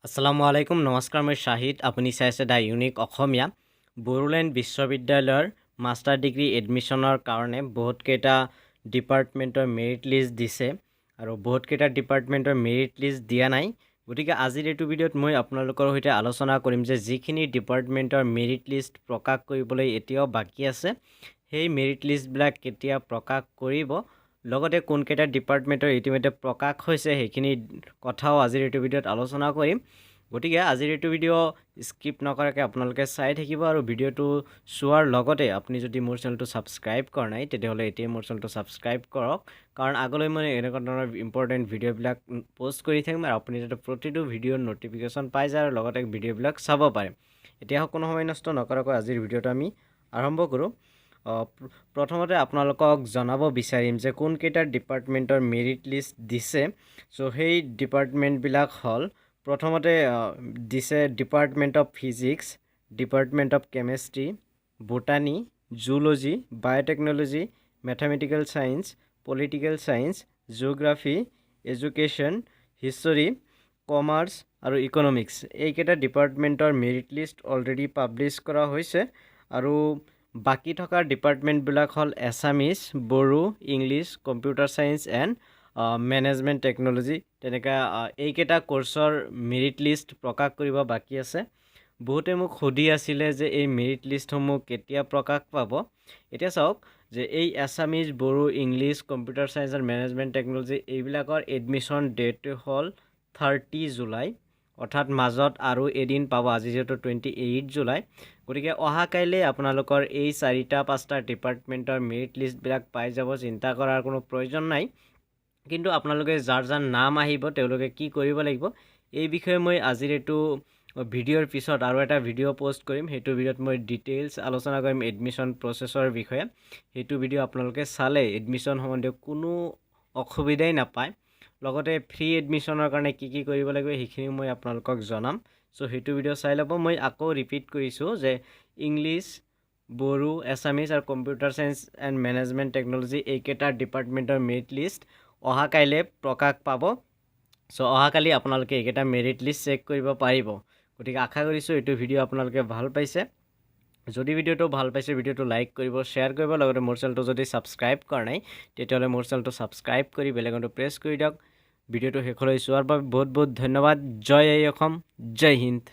আসসালামু আলাইকুম নমস্কাৰ মই শাহিদ আপুনি চাইছে দা ইউনিক অসমীয়া বড়োলেণ্ড বিশ্ববিদ্যালয়ৰ মাষ্টাৰ ডিগ্ৰী এডমিশ্যনৰ কাৰণে বহুতকেইটা ডিপাৰ্টমেণ্টৰ মেৰিট লিষ্ট দিছে আৰু বহুতকেইটা ডিপাৰ্টমেণ্টৰ মেৰিট লিষ্ট দিয়া নাই গতিকে আজিৰ এইটো ভিডিঅ'ত মই আপোনালোকৰ সৈতে আলোচনা কৰিম যে যিখিনি ডিপাৰ্টমেণ্টৰ মেৰিট লিষ্ট প্ৰকাশ কৰিবলৈ এতিয়াও বাকী আছে সেই মেৰিট লিষ্টবিলাক কেতিয়া প্ৰকাশ কৰিব লগতে কোনকেইটা ডিপাৰ্টমেণ্টৰ ইতিমধ্যে প্ৰকাশ হৈছে সেইখিনি কথাও আজিৰ এইটো ভিডিঅ'ত আলোচনা কৰিম গতিকে আজিৰ এইটো ভিডিঅ' স্কিপ নকৰাকৈ আপোনালোকে চাই থাকিব আৰু ভিডিঅ'টো চোৱাৰ লগতে আপুনি যদি মোৰ চেনেলটো ছাবস্ক্ৰাইব কৰা নাই তেতিয়াহ'লে এতিয়া মোৰ চেনেলটো ছাবস্ক্ৰাইব কৰক কাৰণ আগলৈ মই এনেকুৱা ধৰণৰ ইম্পৰ্টেণ্ট ভিডিঅ'বিলাক পোষ্ট কৰি থাকিম আৰু আপুনি যাতে প্ৰতিটো ভিডিঅ'ৰ ন'টিফিকেশ্যন পাই যায় আৰু লগতে ভিডিঅ'বিলাক চাব পাৰে এতিয়া কোনো সময় নষ্ট নকৰাকৈ আজিৰ ভিডিঅ'টো আমি আৰম্ভ কৰোঁ প্ৰথমতে আপোনালোকক জনাব বিচাৰিম যে কোনকেইটা ডিপাৰ্টমেণ্টৰ মেৰিট লিষ্ট দিছে চ' সেই ডিপাৰ্টমেণ্টবিলাক হ'ল প্ৰথমতে দিছে department of physics department of chemistry botany zoology biotechnology mathematical science political science geography education history commerce আৰু ইকনমিক্স এইকেইটা ডিপাৰ্টমেণ্টৰ মেৰিট লিষ্ট অলৰেডি পাব্লিছ কৰা হৈছে আৰু বাকি থকা ডিপাৰ্টমেণ্টবিলাক হ'ল Assamese Bodo English computer science and management technology তেনেকৈ এইকেইটা কোৰ্চৰ মেৰিট লিষ্ট প্ৰকাশ কৰিব বাকী আছে বহুতে মোক সুধি আছিলে যে এই মেৰিট লিষ্টসমূহ কেতিয়া প্ৰকাশ পাব এতিয়া চাওক যে এই Assamese Bodo English computer science আৰু মেনেজমেণ্ট টেকনলজি এইবিলাকৰ এডমিশ্যন ডেট হ'ল 30 জুলাই অৰ্থাৎ মাজত আৰু এদিন পাব আজি যেহেতু 28 জুলাই গতিকে অহা কাইলৈ আপোনালোকৰ এই 4-5টা ডিপাৰ্টমেণ্টৰ মেৰিট লিষ্টবিলাক পাই যাব চিন্তা কৰাৰ কোনো প্ৰয়োজন নাই কিন্তু আপোনালোকে যাৰ যাৰ নাম আহিব তেওঁলোকে কি কৰিব লাগিব এই বিষয়ে মই আজিৰ এইটো ভিডিঅ'ৰ পিছত আৰু এটা ভিডিঅ' পোষ্ট কৰিম সেইটো ভিডিঅ'ত মই ডিটেইলছ আলোচনা কৰিম এডমিশ্যন প্ৰচেছৰ বিষয়ে সেইটো ভিডিঅ' আপোনালোকে চালে এডমিশ্যন সম্বন্ধীয় কোনো অসুবিধাই নাপায় লগতে ফ্ৰী এডমিশ্যনৰ কাৰণে কি কৰিব লাগিব সেইখিনি মই আপোনালোকক জনাম চ' সেইটো ভিডিঅ' চাই ল'ব মই আকৌ ৰিপিট কৰিছোঁ যে ইংলিছ বড়ো এছামিজ আৰু computer science and management technology এইকেইটা ডিপাৰ্টমেণ্টৰ মেৰিট লিষ্ট অহা কাইলৈ প্ৰকাশ পাব চ' অহাকালি আপোনালোকে এইকেইটা মেৰিট লিষ্ট চেক কৰিব পাৰিব গতিকে আশা কৰিছোঁ এইটো ভিডিঅ' আপোনালোকে ভাল পাইছে যদি ভিডিঅ'টো ভাল পাইছে ভিডিঅ'টো লাইক কৰিব শ্বেয়াৰ কৰিব লগতে মোৰ চেনেলটো যদি ছাবস্ক্ৰাইব কৰা নাই তেতিয়াহ'লে মোৰ চেনেলটো ছাবস্ক্ৰাইব কৰি বেল আইকনটো প্ৰেছ কৰি দিয়ক ভিডিঅ'টো শেষলৈ চোৱাৰ বাবে বহুত বহুত ধন্যবাদ জয় অসম জয় হিন্দ